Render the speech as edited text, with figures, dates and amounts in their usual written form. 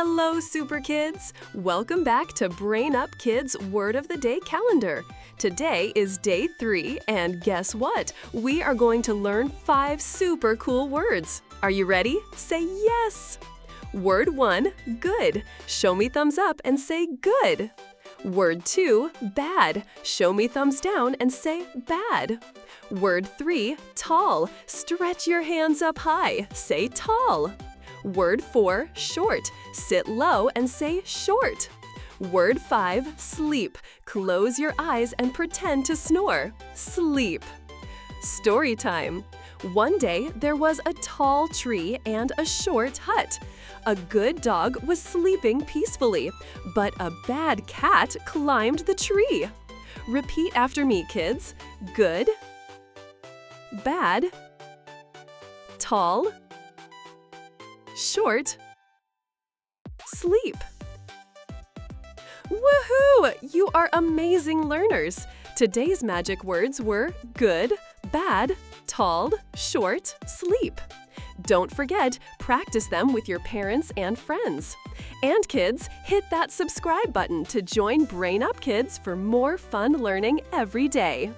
Hello, Super Kids! Welcome back to Brain Up Kids Word of the Day calendar. Today is day 3, and guess what? We are going to learn 5 super cool words. Are you ready? Say yes! Word 1, good. Show me thumbs up and say good. Word 2, bad. Show me thumbs down and say bad. Word 3, tall. Stretch your hands up high. Say tall. Word 4, short. Sit low and say short. Word 5, sleep. Close your eyes and pretend to snore. Sleep. Story time. One day, there was a tall tree and a short hut. A good dog was sleeping peacefully, but a bad cat climbed the tree. Repeat after me, kids. Good, bad, tall, short, sleep. Woohoo! You are amazing learners! Today's magic words were good, bad, tall, short, sleep. Don't forget, practice them with your parents and friends. And kids, hit that subscribe button to join Brain Up Kids for more fun learning every day.